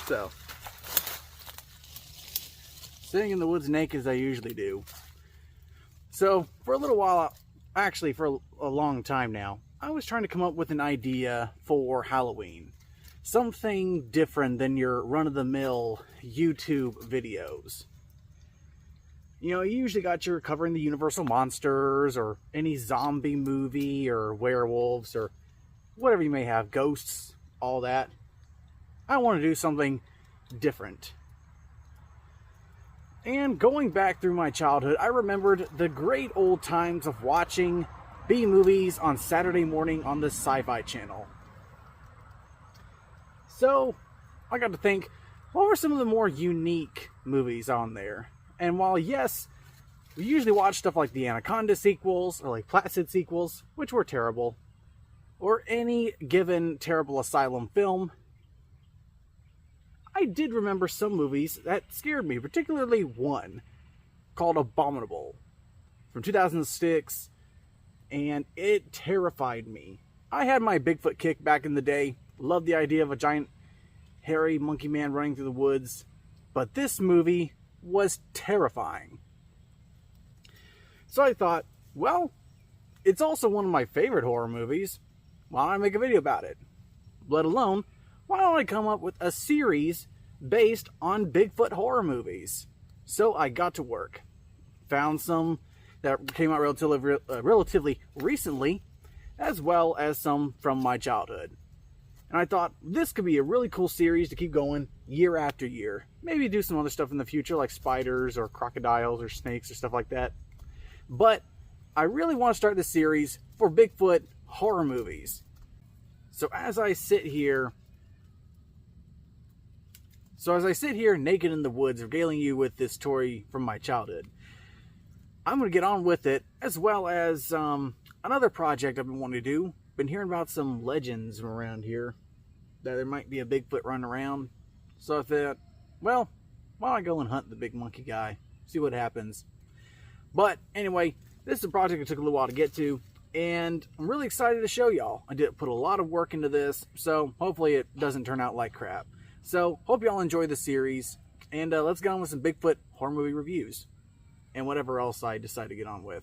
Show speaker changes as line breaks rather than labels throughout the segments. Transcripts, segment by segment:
So, sitting in the woods naked as I usually do. So, for a little while, actually for a long time now, I was trying to come up with an idea for Halloween. Something different than your run-of-the-mill YouTube videos. You know, you usually got your covering the Universal Monsters, or any zombie movie, or werewolves, or whatever you may have, ghosts, all that. I want to do something different. And going back through my childhood, I remembered the great old times of watching B-movies on Saturday morning on the Sci-Fi Channel. So, I got to think, what were some of the more unique movies on there? And while, yes, we usually watch stuff like the Anaconda sequels, or like Placid sequels, which were terrible, or any given terrible Asylum film, I did remember some movies that scared me, particularly one called Abominable from 2006, and it terrified me. I had my Bigfoot kick back in the day, loved the idea of a giant hairy monkey man running through the woods, but this movie was terrifying. So I thought, well, it's also one of my favorite horror movies. Why don't I make a video about it? Let alone, why don't I come up with a series based on Bigfoot horror movies? So I got to work. Found some that came out relatively recently, as well as some from my childhood. And I thought this could be a really cool series to keep going year after year. Maybe do some other stuff in the future, like spiders or crocodiles or snakes or stuff like that. But I really want to start this series for Bigfoot horror movies. So as I sit here naked in the woods, regaling you with this story from my childhood, I'm going to get on with it, as well as another project I've been wanting to do. Been hearing about some legends from around here that there might be a Bigfoot running around. So I thought, well, why don't I go and hunt the big monkey guy, see what happens. But anyway, this is a project that took a little while to get to, and I'm really excited to show y'all. I did put a lot of work into this, so hopefully it doesn't turn out like crap. So hope y'all enjoy the series, and let's get on with some Bigfoot horror movie reviews and whatever else I decide to get on with.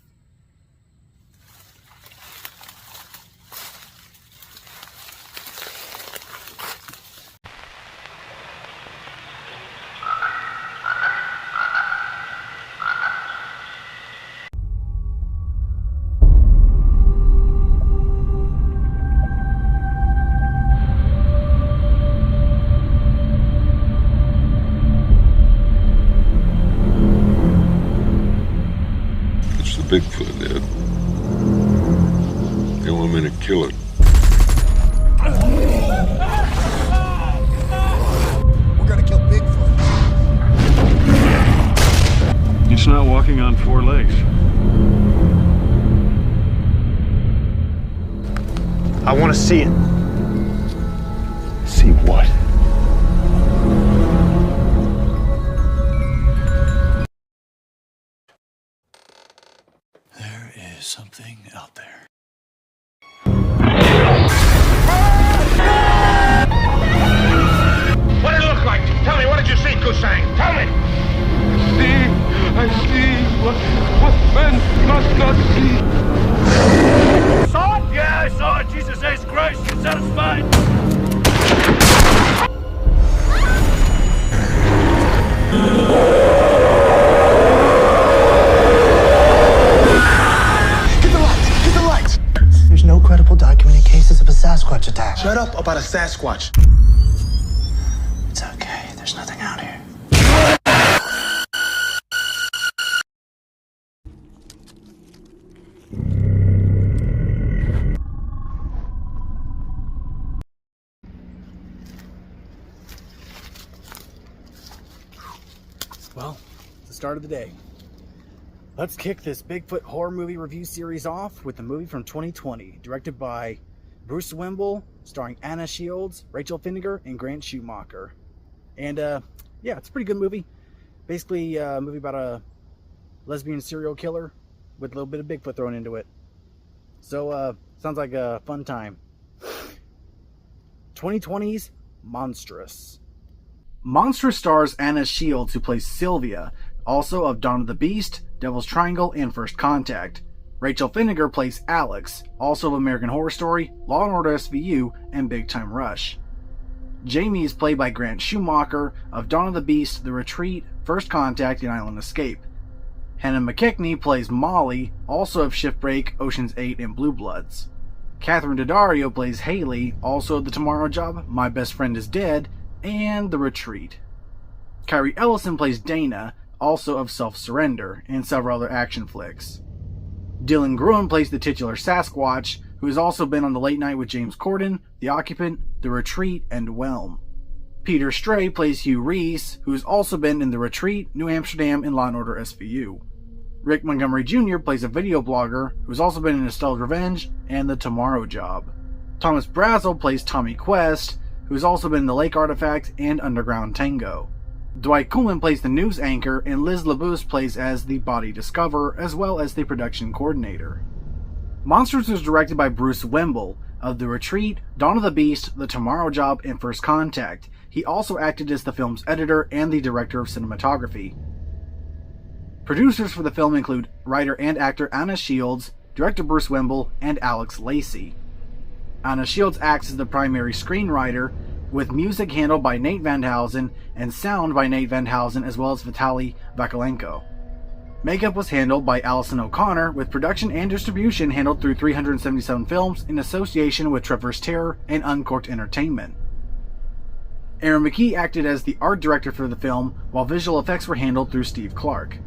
Bigfoot, Ed. They want me to kill it.
We're gonna kill Bigfoot.
It's not walking on four legs.
I want to see it. See what?
There is something out there.
What did it look like? Tell me, what did you see, Kusang? Tell me!
I see what men must not see.
Saw it? Yeah, I saw it. Jesus H. Christ, you satisfied?
Get the lights! There's no credible documented cases of a Sasquatch attack.
Shut up about a Sasquatch.
It's okay. There's nothing out here.
Well, it's the start of the day. Let's kick this Bigfoot horror movie review series off with the movie from 2020, directed by Bruce Wimble, starring Anna Shields, Rachel Finnegar, and Grant Schumacher. And yeah, it's a pretty good movie. Basically a movie about a lesbian serial killer with a little bit of Bigfoot thrown into it. So sounds like a fun time. 2020's Monstrous. Monstrous stars Anna Shields, who plays Sylvia, also of Dawn of the Beast, Devil's Triangle, and First Contact. Rachel Finnegar plays Alex, also of American Horror Story, Law & Order SVU, and Big Time Rush. Jamie is played by Grant Schumacher of Dawn of the Beast, The Retreat, First Contact, and Island Escape. Hannah McKechnie plays Molly, also of Shipbreak, Ocean's 8, and Blue Bloods. Catherine Daddario plays Haley, also of The Tomorrow Job, My Best Friend is Dead, and The Retreat. Kyrie Ellison plays Dana, also of Self-Surrender, and several other action flicks. Dylan Gruen plays the titular Sasquatch, who has also been on The Late Night with James Corden, The Occupant, The Retreat, and Whelm. Peter Stray plays Hugh Reese, who has also been in The Retreat, New Amsterdam, and Law & Order SVU. Rick Montgomery Jr. plays a video blogger, who has also been in Estelle's Revenge and The Tomorrow Job. Thomas Brazel plays Tommy Quest, who has also been in The Lake Artifact and Underground Tango. Dwight Kuhlman plays the news anchor, and Liz Labuse plays as the body discoverer, as well as the production coordinator. Monstrous was directed by Bruce Wemble of The Retreat, Dawn of the Beast, The Tomorrow Job, and First Contact. He also acted as the film's editor and the director of cinematography. Producers for the film include writer and actor Anna Shields, director Bruce Wemble, and Alex Lacey. Anna Shields acts as the primary screenwriter, with music handled by Nate Van Housen and sound by Nate Van Housen, as well as Vitaly Vakulenko. Makeup was handled by Allison O'Connor, with production and distribution handled through 377 Films in association with Traverse Terror and Uncorked Entertainment. Aaron McKee acted as the art director for the film, while visual effects were handled through Steve Clark.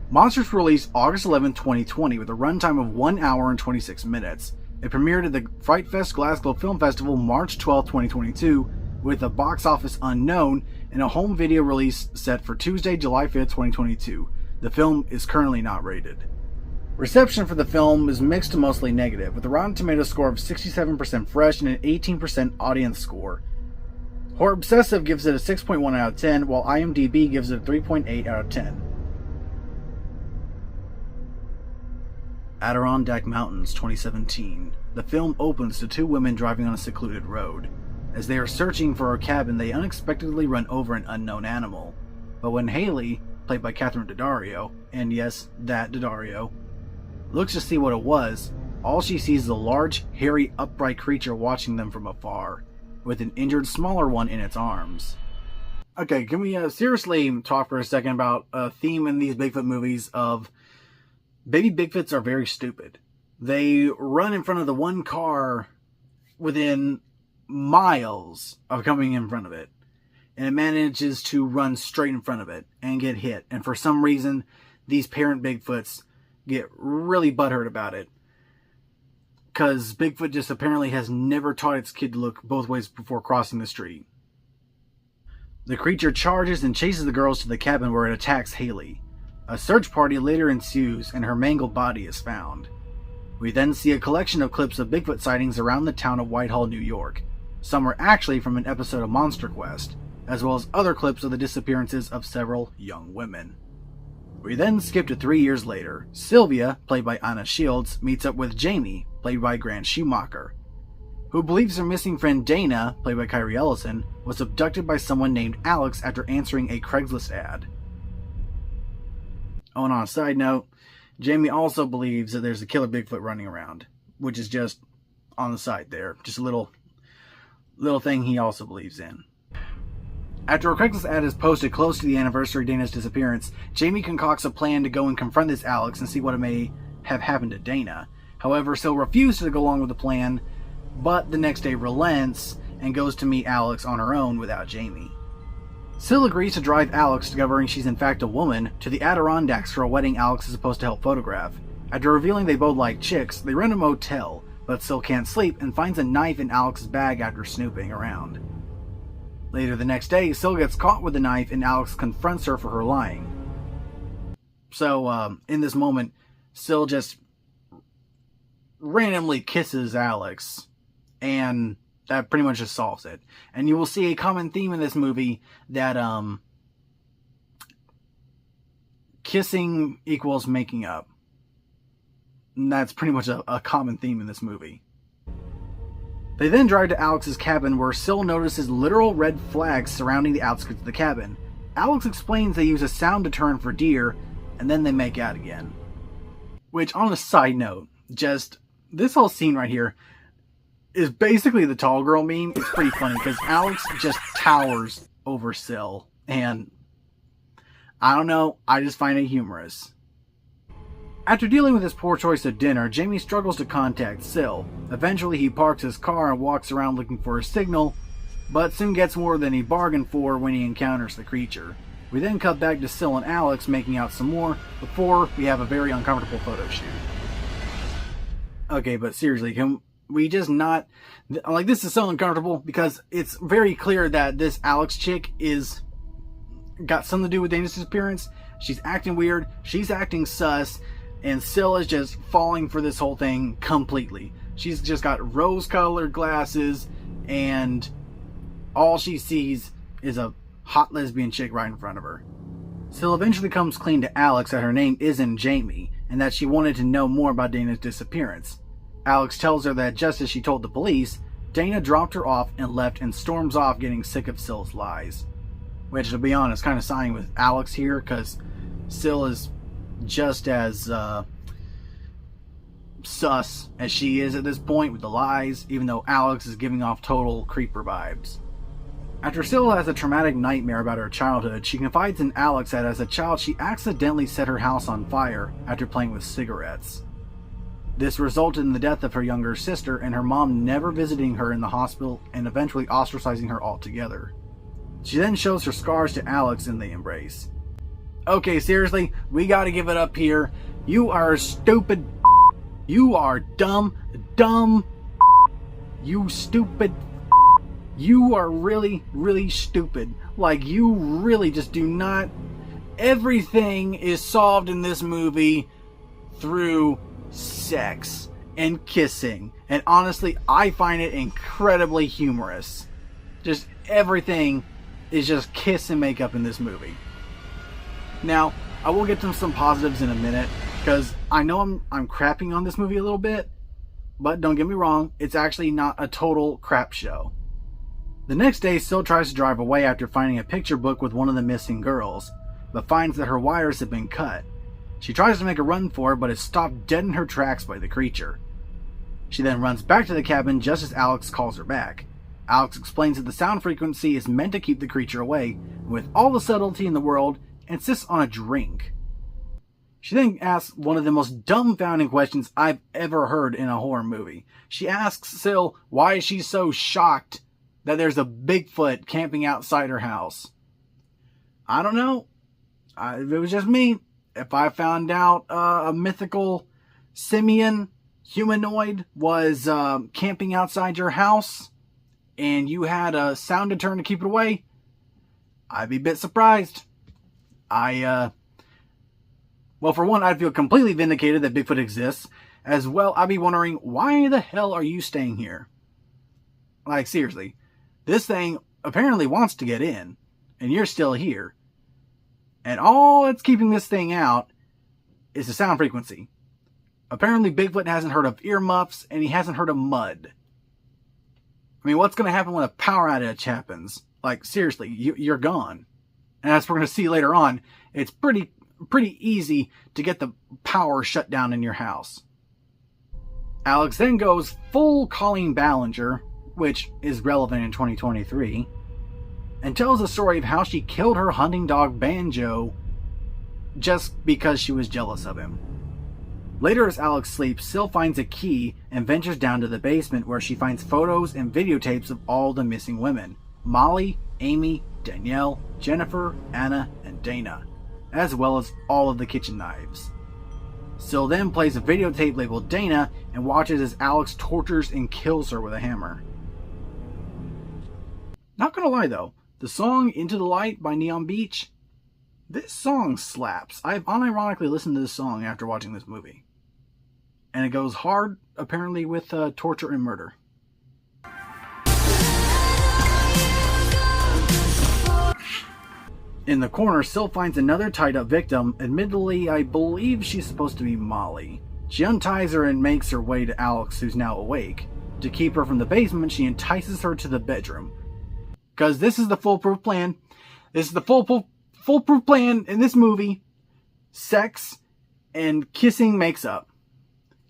Monstrous released August 11, 2020, with a runtime of 1 hour and 26 minutes. It premiered at the Fright Fest Glasgow Film Festival March 12, 2022, with a box office unknown and a home video release set for Tuesday, July 5, 2022. The film is currently not rated. Reception for the film is mixed to mostly negative, with a Rotten Tomatoes score of 67% fresh and an 18% audience score. Horror Obsessive gives it a 6.1 out of 10, while IMDb gives it a 3.8 out of 10. Adirondack Mountains 2017. The film opens to two women driving on a secluded road. As they are searching for a cabin, they unexpectedly run over an unknown animal. But when Haley, played by Catherine Daddario, and yes, that Daddario, looks to see what it was, all she sees is a large, hairy, upright creature watching them from afar, with an injured, smaller one in its arms. Okay, can we seriously talk for a second about a theme in these Bigfoot movies of baby Bigfoots are very stupid. They run in front of the one car within miles of coming in front of it, and it manages to run straight in front of it and get hit. And for some reason, these parent Bigfoots get really butthurt about it, because Bigfoot just apparently has never taught its kid to look both ways before crossing the street. The creature charges and chases the girls to the cabin, where it attacks Haley. A search party later ensues, and her mangled body is found. We then see a collection of clips of Bigfoot sightings around the town of Whitehall, New York. Some are actually from an episode of Monster Quest, as well as other clips of the disappearances of several young women. We then skip to 3 years later. Sylvia, played by Anna Shields, meets up with Jamie, played by Grant Schumacher, who believes her missing friend Dana, played by Kyrie Ellison, was abducted by someone named Alex after answering a Craigslist ad. Oh, and on a side note, Jamie also believes that there's a killer Bigfoot running around, which is just on the side there. Just a little thing he also believes in. After a Craigslist ad is posted close to the anniversary of Dana's disappearance, Jamie concocts a plan to go and confront this Alex and see what may have happened to Dana. However, Syl refuses to go along with the plan, but the next day relents and goes to meet Alex on her own without Jamie. Syl agrees to drive Alex, discovering she's in fact a woman, to the Adirondacks for a wedding Alex is supposed to help photograph. After revealing they both like chicks, they rent a motel, but Syl can't sleep and finds a knife in Alex's bag after snooping around. Later the next day, Syl gets caught with the knife and Alex confronts her for her lying. So, in this moment, Syl just randomly kisses Alex, and that pretty much just solves it. And you will see a common theme in this movie that kissing equals making up. And that's pretty much a common theme in this movie. They then drive to Alex's cabin where Sil notices literal red flags surrounding the outskirts of the cabin. Alex explains they use a sound deterrent for deer, and then they make out again. Which, on a side note, just this whole scene right here is basically the tall girl meme. It's pretty funny because Alex just towers over Sil, and I don't know, I just find it humorous. After dealing with his poor choice of dinner, Jamie struggles to contact Sil. Eventually he parks his car and walks around looking for a signal, but soon gets more than he bargained for when he encounters the creature. We then cut back to Sil and Alex making out some more before we have a very uncomfortable photo shoot. Okay, but seriously, can we just not... Like, this is so uncomfortable because it's very clear that this Alex chick is... got something to do with Dana's disappearance. She's acting weird, she's acting sus, and Sil is just falling for this whole thing completely. She's just got rose-colored glasses, and all she sees is a hot lesbian chick right in front of her. Sil eventually comes clean to Alex that her name isn't Jamie, and that she wanted to know more about Dana's disappearance. Alex tells her that just as she told the police, Dana dropped her off and left and storms off getting sick of Sil's lies. Which, to be honest, kind of siding with Alex here, because Sil is just as sus as she is at this point with the lies, even though Alex is giving off total creeper vibes. After Sil has a traumatic nightmare about her childhood, she confides in Alex that as a child she accidentally set her house on fire after playing with cigarettes. This resulted in the death of her younger sister and her mom never visiting her in the hospital and eventually ostracizing her altogether. She then shows her scars to Alex and they embrace. Okay, seriously, we gotta give it up here. You are stupid. You are dumb. You stupid. You are really, really stupid. Like, you really just do not... Everything is solved in this movie through sex and kissing. And honestly, I find it incredibly humorous. Just everything is just kiss and makeup in this movie. Now, I will get to some positives in a minute, because I know I'm crapping on this movie a little bit, but don't get me wrong, it's actually not a total crap show. The next day, Sil tries to drive away after finding a picture book with one of the missing girls, but finds that her wires have been cut. She tries to make a run for it, but is stopped dead in her tracks by the creature. She then runs back to the cabin just as Alex calls her back. Alex explains that the sound frequency is meant to keep the creature away, and with all the subtlety in the world, insists on a drink. She then asks one of the most dumbfounding questions I've ever heard in a horror movie. She asks Sil why she's so shocked that there's a Bigfoot camping outside her house. I don't know. If it was just me, if I found out a mythical simian humanoid was camping outside your house and you had a sound deterrent to keep it away, I'd be a bit surprised. Well, for one, I'd feel completely vindicated that Bigfoot exists. As well, I'd be wondering, why the hell are you staying here? Like, seriously. This thing apparently wants to get in, and you're still here. And all that's keeping this thing out is the sound frequency. Apparently, Bigfoot hasn't heard of earmuffs, and he hasn't heard of mud. I mean, what's going to happen when a power outage happens? Like, seriously, you're gone. And as we're going to see later on, it's pretty easy to get the power shut down in your house. Alex then goes full Colleen Ballinger, which is relevant in 2023, and tells the story of how she killed her hunting dog Banjo just because she was jealous of him. Later, as Alex sleeps, Sil finds a key and ventures down to the basement where she finds photos and videotapes of all the missing women: Molly, Amy, Danielle, Jennifer, Anna, and Dana, as well as all of the kitchen knives. Sil then plays a videotape labeled Dana and watches as Alex tortures and kills her with a hammer. Not gonna lie though, the song Into the Light by Neon Beach, this song slaps. I've unironically listened to this song after watching this movie. And it goes hard, apparently, with torture and murder. In the corner, Sil finds another tied-up victim. Admittedly, I believe she's supposed to be Molly. She unties her and makes her way to Alex, who's now awake. To keep her from the basement, she entices her to the bedroom. Because this is the foolproof plan. This is the foolproof plan in this movie. Sex and kissing makes up.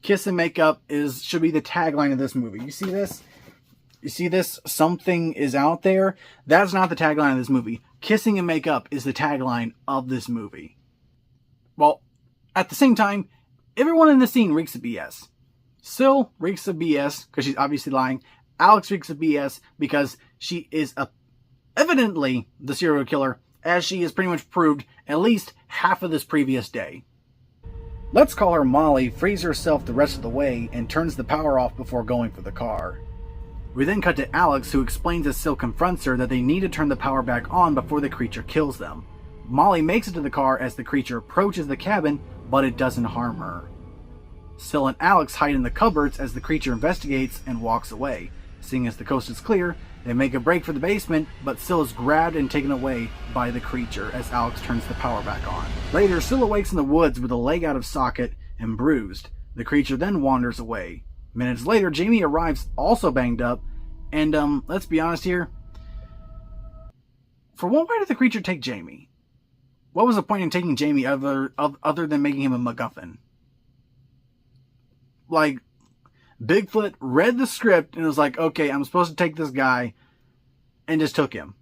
Kiss and make up should be the tagline of this movie. You see this? You see this? Something is out there. That's not the tagline of this movie. Kissing and make up is the tagline of this movie. Well, at the same time, everyone in the scene reeks of BS. Sil reeks of BS because she's obviously lying. Alex reeks of BS because she is evidently the serial killer, as she has pretty much proved at least half of this previous day. Let's call her Molly frees herself the rest of the way and turns the power off before going for the car. We then cut to Alex, who explains as Sil confronts her that they need to turn the power back on before the creature kills them. Molly makes it to the car as the creature approaches the cabin, but it doesn't harm her. Sil and Alex hide in the cupboards as the creature investigates and walks away. Seeing as the coast is clear, they make a break for the basement, but Sil is grabbed and taken away by the creature as Alex turns the power back on. Later, Sil awakes in the woods with a leg out of socket and bruised. The creature then wanders away. Minutes later, Jamie arrives also banged up, and let's be honest here. For one, why did the creature take Jamie? What was the point in taking Jamie other than making him a MacGuffin? Like, Bigfoot read the script and was like, okay, I'm supposed to take this guy, and just took him.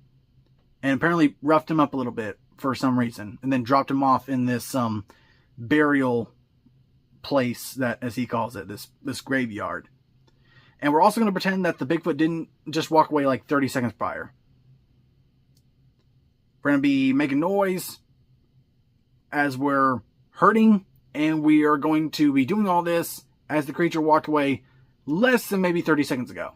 And apparently roughed him up a little bit for some reason, and then dropped him off in this burial place that, as he calls it, this graveyard. And we're also going to pretend that the Bigfoot didn't just walk away like 30 seconds prior. We're going to be making noise as we're hurting, and we are going to be doing all this as the creature walked away less than maybe 30 seconds ago.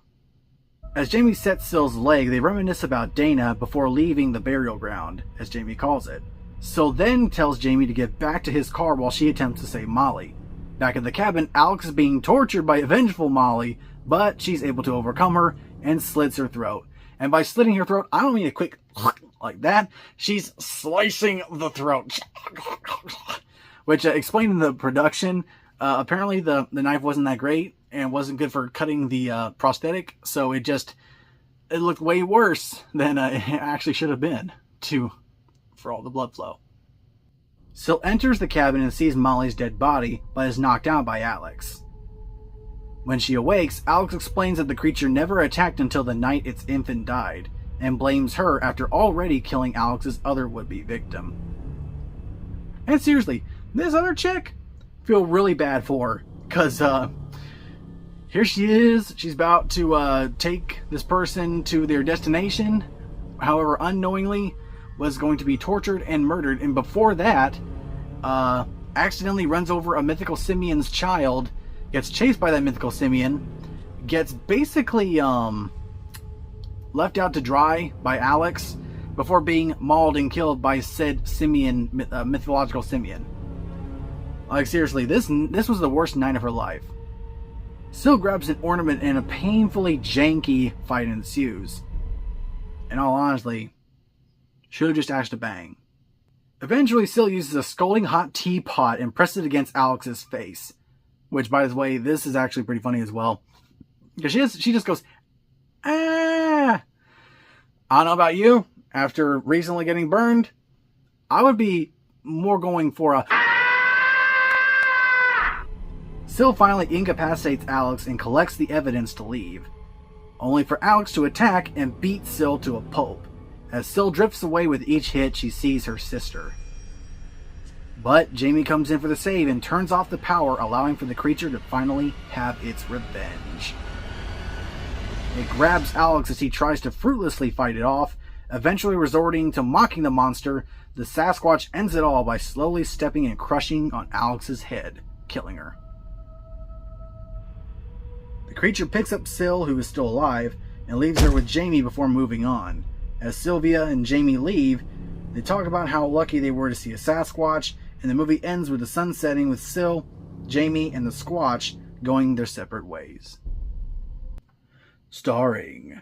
As Jamie sets Sil's leg, they reminisce about Dana before leaving the burial ground, as Jamie calls it. Sil then tells Jamie to get back to his car while she attempts to save Molly. Back at the cabin, Alex is being tortured by a vengeful Molly, but she's able to overcome her and slits her throat. And by slitting her throat, I don't mean a quick like that. She's slicing the throat. Which, explained in the production, apparently the knife wasn't that great and wasn't good for cutting the prosthetic, so it looked way worse than it actually should have been for all the blood flow. Sil enters the cabin and sees Molly's dead body, but is knocked out by Alex. When she awakes, Alex explains that the creature never attacked until the night its infant died, and blames her after already killing Alex's other would-be victim. And seriously, this other chick, I feel really bad for her, because here she is, she's about to take this person to their destination, however unknowingly was going to be tortured and murdered, and before that, accidentally runs over a mythical simian's child, gets chased by that mythical simian, gets basically left out to dry by Alex before being mauled and killed by said simian, mythological simian. Like, seriously, this was the worst night of her life. Sil grabs an ornament and a painfully janky fight ensues. In all honesty, should have just asked to bang. Eventually, Sil uses a scalding hot teapot and presses it against Alex's face. Which, by the way, this is actually pretty funny as well. Because she just goes, ah! I don't know about you. After recently getting burned, I would be more going for a... Sil finally incapacitates Alex and collects the evidence to leave. Only for Alex to attack and beat Sil to a pulp. As Sil drifts away with each hit, she sees her sister. But Jamie comes in for the save and turns off the power, allowing for the creature to finally have its revenge. It grabs Alex as he tries to fruitlessly fight it off, eventually resorting to mocking the monster. The Sasquatch ends it all by slowly stepping and crushing on Alex's head, killing her. The creature picks up Sil, who is still alive, and leaves her with Jamie before moving on. As Sylvia and Jamie leave, they talk about how lucky they were to see a Sasquatch, and the movie ends with the sun setting with Sil, Jamie, and the Squatch going their separate ways. Starring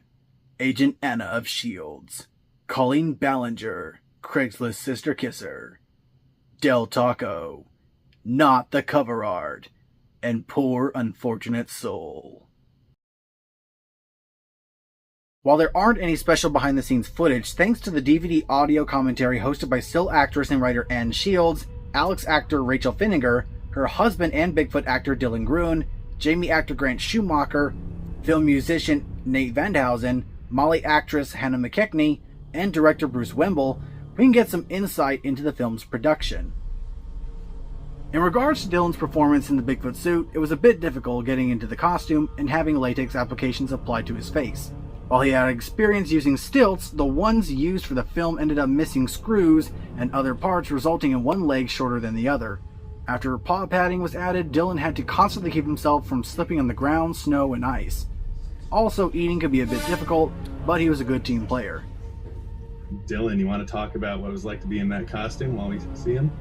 Agent Anna of S.H.I.E.L.D.'s, Colleen Ballinger, Craigslist Sister Kisser, Del Taco, Not the Cover Art, and Poor Unfortunate Soul. While there aren't any special behind-the-scenes footage, thanks to the DVD audio commentary hosted by still actress and writer Ann Shields, Alex actor Rachel Finninger, her husband and Bigfoot actor Dylan Gruen, Jamie actor Grant Schumacher, film musician Nate Vandhausen, Molly actress Hannah McKechnie, and director Bruce Wemble, we can get some insight into the film's production. In regards to Dylan's performance in the Bigfoot suit, it was a bit difficult getting into the costume and having latex applications applied to his face. While he had experience using stilts, the ones used for the film ended up missing screws and other parts, resulting in one leg shorter than the other. After paw padding was added, Dylan had to constantly keep himself from slipping on the ground, snow, and ice. Also, eating could be a bit difficult, but he was a good team player.
Dylan, you want to talk about what it was like to be in that costume while we see him?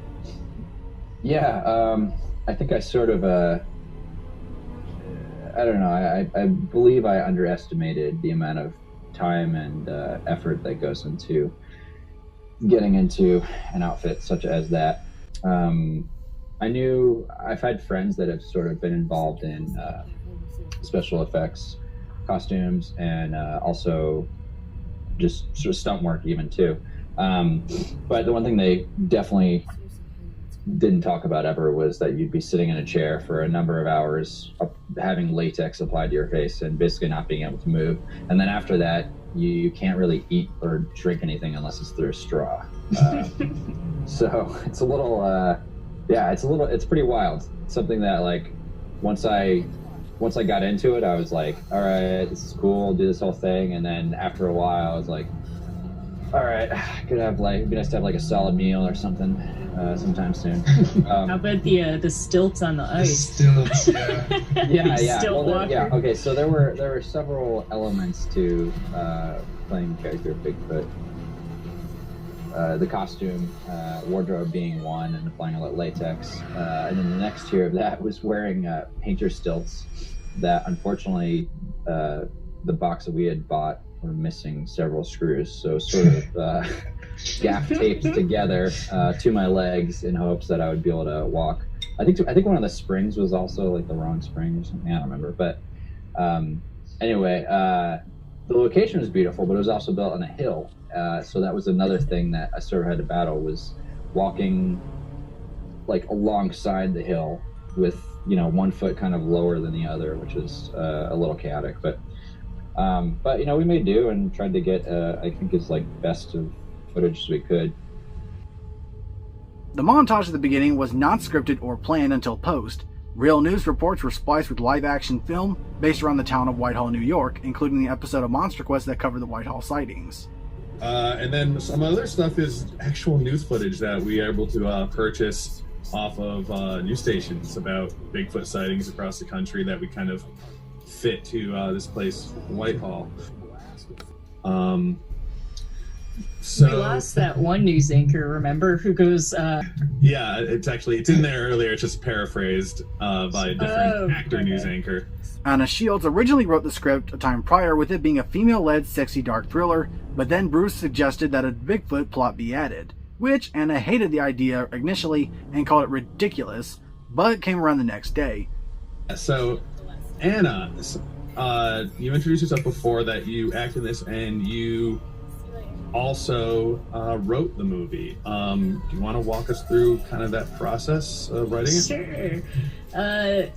Yeah, I think I sort of, I don't know, I believe I underestimated the amount of time and effort that goes into getting into an outfit such as that. I've had friends that have sort of been involved in special effects, costumes, and also just sort of stunt work even too. But the one thing they definitely didn't talk about ever was that you'd be sitting in a chair for a number of hours having latex applied to your face and basically not being able to move. And then after that, you can't really eat or drink anything unless it's through a straw. So it's a little, it's pretty wild. It's something that, like, once I got into it, I was like, all right, this is cool, I'll do this whole thing. And then after a while, I was like, all right, it'd be nice to have like a solid meal or something sometime soon.
How about the stilts on the ice?
Stilts, yeah.
Okay, so there were several elements to playing the character of Bigfoot. The costume, wardrobe being one, and applying a lot of latex. And then the next tier of that was wearing painter stilts that, unfortunately, the box that we had bought were missing several screws. So sort of gaff taped together to my legs in hopes that I would be able to walk. I think one of the springs was also like the wrong spring or something. I don't remember. But anyway, the location was beautiful, but it was also built on a hill. So that was another thing that I sort of had to battle, was walking like alongside the hill with, you know, one foot kind of lower than the other, which was a little chaotic. But you know, we made do and tried to get I think as like best of footage as we could.
The montage at the beginning was not scripted or planned until post. Real news reports were spliced with live-action film based around the town of Whitehall, New York, including the episode of Monstrous that covered the Whitehall sightings.
And then some other stuff is actual news footage that we are able to purchase off of news stations about Bigfoot sightings across the country that we kind of fit to this place, Whitehall.
We lost that one news anchor, remember, who goes...
Yeah, it's in there earlier. It's just paraphrased by a different actor news anchor.
Anna Shields originally wrote the script a time prior, with it being a female-led, sexy, dark thriller, but then Bruce suggested that a Bigfoot plot be added, which Anna hated the idea initially and called it ridiculous, but came around the next day.
So, Anna, you introduced yourself before that you act in this, and you also wrote the movie. Do you want to walk us through kind of that process of writing it?
Sure.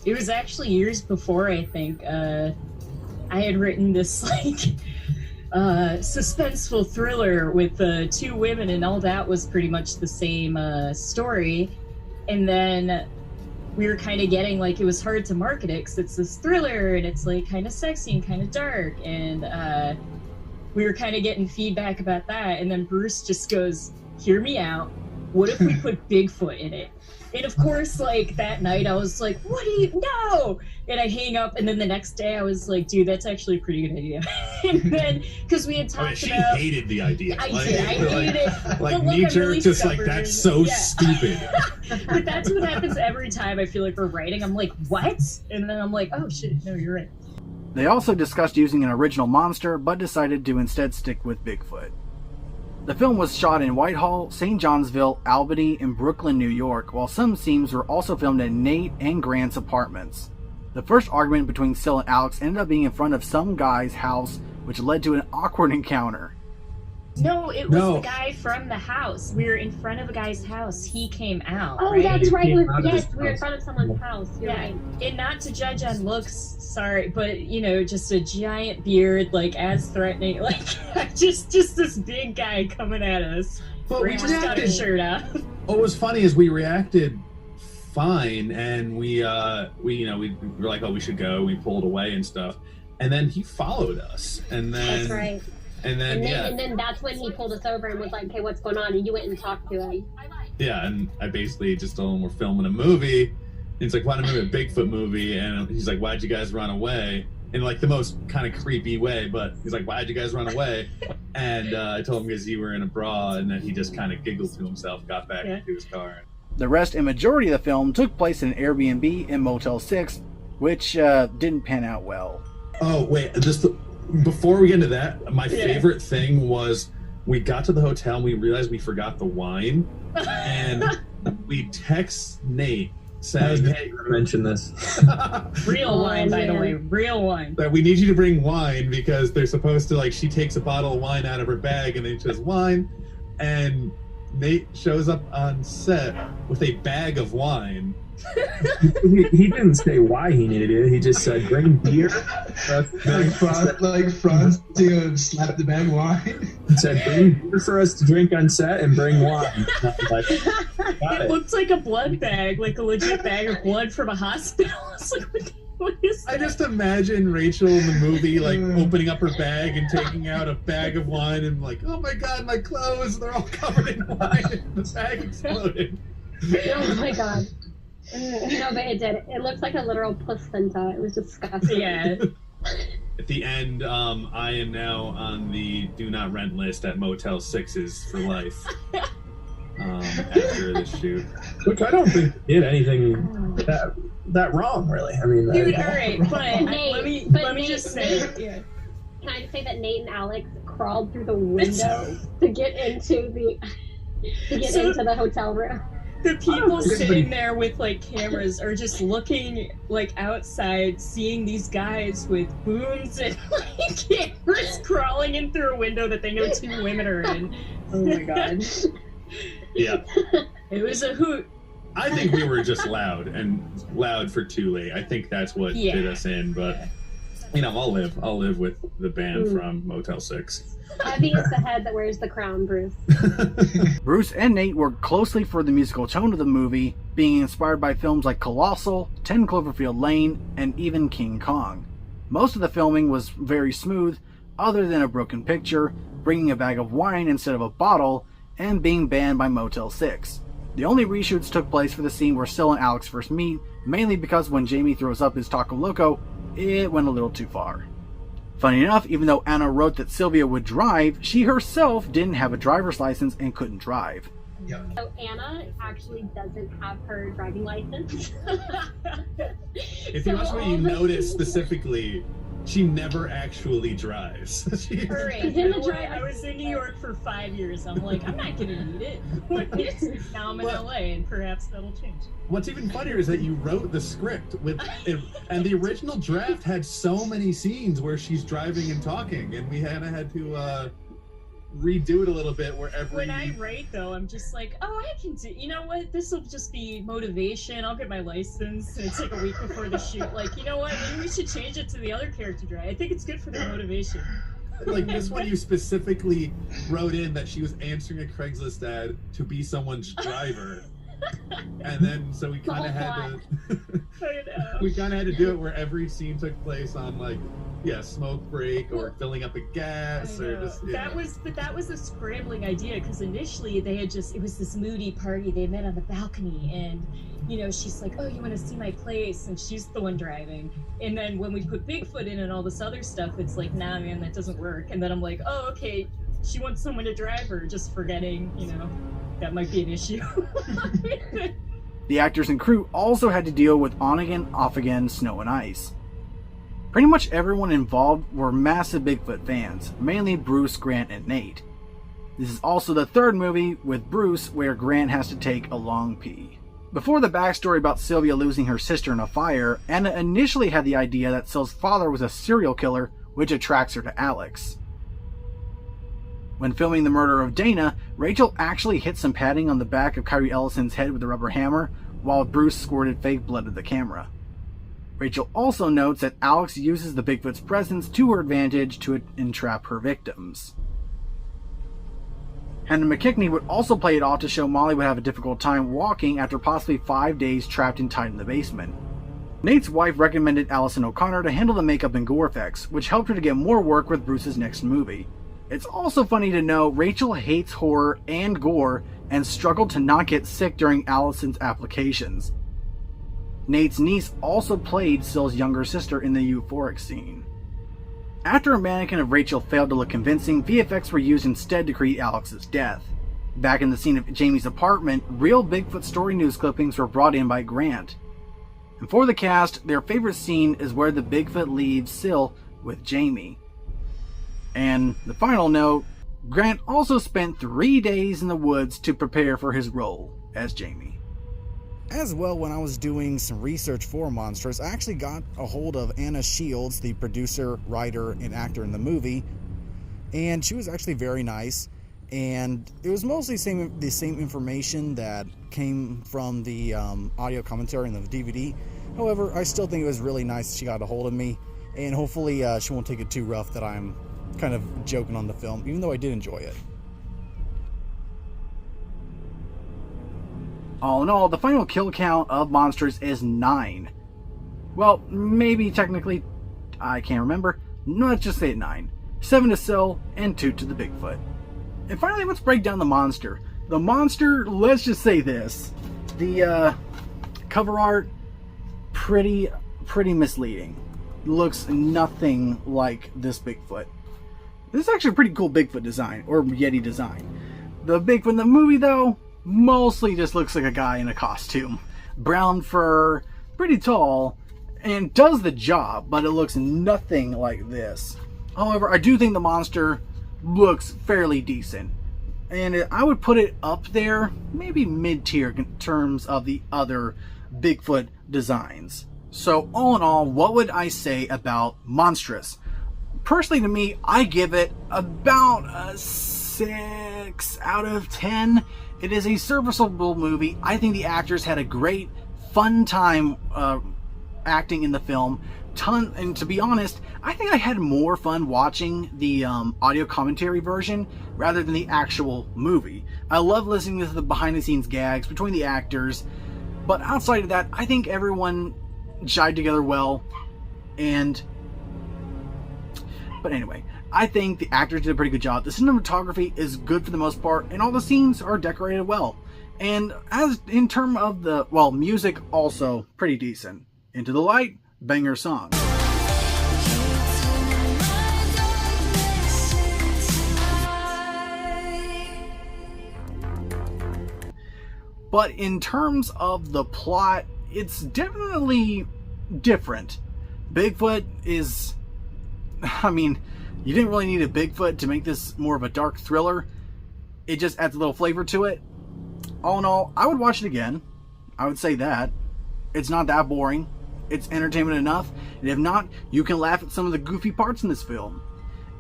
It was actually years before, I think. I had written this like suspenseful thriller with two women, and all that was pretty much the same story. And then we were kind of getting like, it was hard to market it because it's this thriller and it's like kind of sexy and kind of dark, and we were kind of getting feedback about that. And then Bruce just goes, hear me out, what if we put Bigfoot in it? And of course, like that night I was like, what do you know? And I hang up, and then the next day I was like, dude, that's actually a pretty good idea. And then, because we had talked
she
about...
hated the idea.
I hated it.
Like,
but look,
knee
I'm
jerk,
really
just
stubborn.
like, that's so stupid.
But that's what happens every time I feel like we're writing. I'm like, what? And then I'm like, oh shit, no, you're right.
They also discussed using an original monster, but decided to instead stick with Bigfoot. The film was shot in Whitehall, St. Johnsville, Albany, and Brooklyn, New York, while some scenes were also filmed at Nate and Grant's apartments. The first argument between Sil and Alex ended up being in front of some guy's house, which led to an awkward encounter.
No, it was the guy from the house. We were in front of a guy's house. He came out.
Oh,
right?
that's right.
Yes,
We were in front of someone's house. You're right.
And not to judge on looks, sorry, but just a giant beard, like as threatening, like just this big guy coming at us.
But we
just got his shirt off.
What was funny is we reacted fine, and we were like, oh, we should go. We pulled away and stuff, and then he followed us, and then
That's right.
And then
that's when he pulled us over and was like, "Hey, what's going on?" And you went and talked to him.
Yeah, and I basically just told him we're filming a movie. And he's like, "Why don't we make a Bigfoot movie?" And he's like, "Why'd you guys run away?" In like the most kind of creepy way, but he's like, "Why'd you guys run away?" And I told him because you were in a bra, and then he just kind of giggled to himself, got back into his car.
The rest and majority of the film took place in an Airbnb in Motel 6, which didn't pan out well.
Oh, wait, before we get into that, my favorite thing was we got to the hotel and we realized we forgot the wine, and we text Nate saying, "Hey, you mentioned this."
Real wine, by the way, real wine.
That we need you to bring wine because they're supposed to, like, she takes a bottle of wine out of her bag and then she says wine, and Nate shows up on set with a bag of wine.
He didn't say why he needed it. He just said, "Bring beer."
Like Frosty slap the bag wine.
He said, "Bring beer for us to drink on set and bring wine." Like,
it looked like a blood bag, like a legit bag of blood from a hospital. It's like, what is that?
I just imagine Rachel in the movie, like, opening up her bag and taking out a bag of wine and like, "Oh my god, my clothes, they're all covered in wine." And the bag exploded.
Oh my god. No, but it did. It looked like a literal placenta. It was disgusting.
Yeah.
At the end, I am now on the do not rent list at Motel 6s for life. After this shoot.
Which I don't think did anything that wrong, really. I mean,
dude, all right, but
Nate,
let me just say,
Can I just say that Nate and Alex crawled through the window to get into the hotel room?
The people sitting there with like cameras are just looking like outside, seeing these guys with booms and like cameras crawling in through a window that they know two women are in. Oh my god.
Yeah.
It was a hoot.
I think we were just loud for too late. I think that's what did us in, but I'll live with the band from Motel 6.
Heavy is the head that wears the crown, Bruce.
Bruce and Nate worked closely for the musical tone of the movie, being inspired by films like Colossal, 10 Cloverfield Lane, and even King Kong. Most of the filming was very smooth, other than a broken picture, bringing a bag of wine instead of a bottle, and being banned by Motel 6. The only reshoots took place for the scene where Sil and Alex first meet, mainly because when Jamie throws up his Taco Loco, it went a little too far. Funny enough, even though Anna wrote that Sylvia would drive, she herself didn't have a driver's license and couldn't drive.
So Anna actually doesn't have her driving license.
If you watch what you notice specifically, she never actually drives.
I was in New York for 5 years. I'm like, I'm not gonna need it. Now I'm in LA, and perhaps that'll change.
What's even funnier is that you wrote the script with it, and the original draft had so many scenes where she's driving and talking, and we had to redo it a little bit where
When I write, though, I'm just like, oh, I can do. You know what? This will just be motivation. I'll get my license, and it's like a week before the shoot. Like, you know what? Maybe we should change it to the other character drive. I think it's good for the motivation.
Like this one, you specifically wrote in that she was answering a Craigslist ad to be someone's driver. And then, so we kind of had to do it where every scene took place on smoke break or filling up a gas or just.
That was a scrambling idea because initially it was this moody party. They met on the balcony and she's like, "Oh, you want to see my place?" And she's the one driving. And then when we put Bigfoot in and all this other stuff, it's like, nah, man, that doesn't work. And then I'm like, oh, okay, she wants someone to drive her, just forgetting, that might be an issue.
The actors and crew also had to deal with on-again, off-again snow and ice. Pretty much everyone involved were massive Bigfoot fans, mainly Bruce, Grant, and Nate. This is also the third movie with Bruce where Grant has to take a long pee. Before the backstory about Sylvia losing her sister in a fire, Anna initially had the idea that Syl's father was a serial killer, which attracts her to Alex. When filming the murder of Dana, Rachel actually hit some padding on the back of Kyrie Ellison's head with a rubber hammer, while Bruce squirted fake blood at the camera. Rachel also notes that Alex uses the Bigfoot's presence to her advantage to entrap her victims. Hannah McKickney would also play it off to show Molly would have a difficult time walking after possibly 5 days trapped and tied in the basement. Nate's wife recommended Allison O'Connor to handle the makeup and gore effects, which helped her to get more work with Bruce's next movie. It's also funny to know Rachel hates horror and gore and struggled to not get sick during Allison's applications. Nate's niece also played Syl's younger sister in the euphoric scene. After a mannequin of Rachel failed to look convincing, VFX were used instead to create Alex's death. Back in the scene of Jamie's apartment, real Bigfoot story news clippings were brought in by Grant. And for the cast, their favorite scene is where the Bigfoot leaves Syl with Jamie. And the final note, Grant also spent 3 days in the woods to prepare for his role as Jamie. As well, when I was doing some research for Monstrous, I actually got a hold of Anna Shields, the producer, writer, and actor in the movie, and she was actually very nice, and it was mostly the same information that came from the audio commentary in the DVD. However, I still think it was really nice that she got a hold of me, and hopefully she won't take it too rough that I'm kind of joking on the film, even though I did enjoy it. All in all, the final kill count of Monstrous is 9. Well, maybe technically, I can't remember. No, let's just say 9. 7 to Syl, and 2 to the Bigfoot. And finally, let's break down the monster. The monster, let's just say this. The cover art, pretty misleading. Looks nothing like this Bigfoot. This is actually a pretty cool Bigfoot design, or Yeti design. The Bigfoot in the movie, though, mostly just looks like a guy in a costume. Brown fur, pretty tall, and does the job, but it looks nothing like this. However, I do think the monster looks fairly decent. And I would put it up there, maybe mid-tier in terms of the other Bigfoot designs. So all in all, what would I say about Monstrous? Personally, to me, I give it about a 6 out of 10. It is a serviceable movie. I think the actors had a great, fun time acting in the film. And to be honest, I think I had more fun watching the audio commentary version rather than the actual movie. I love listening to the behind-the-scenes gags between the actors, but outside of that, I think everyone jived together well. But anyway, I think the actors did a pretty good job. The cinematography is good for the most part, and all the scenes are decorated well. And as in terms of the, well, music also pretty decent. Into the Light, banger song. But in terms of the plot, it's definitely different. Bigfoot is, I mean, you didn't really need a Bigfoot to make this more of a dark thriller. It just adds a little flavor to it. All in all, I would watch it again. I would say that. It's not that boring. It's entertainment enough. And if not, you can laugh at some of the goofy parts in this film.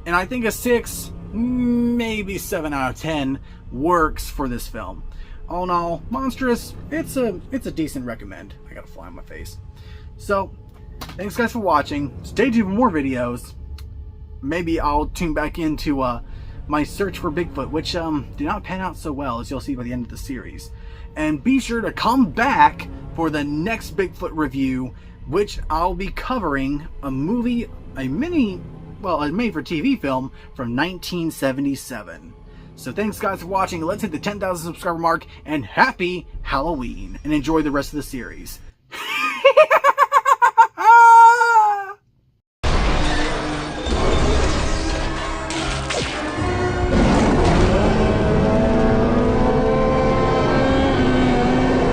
And I think a 6, maybe 7 out of 10 works for this film. All in all, Monstrous, it's a decent recommend. I got a fly on my face. So, thanks guys for watching. Stay tuned for more videos. Maybe I'll tune back into my search for Bigfoot, which did not pan out so well, as you'll see by the end of the series. And be sure to come back for the next Bigfoot review, which I'll be covering a movie, a made-for-TV film from 1977. So thanks guys for watching. Let's hit the 10,000 subscriber mark, and happy Halloween, and enjoy the rest of the series.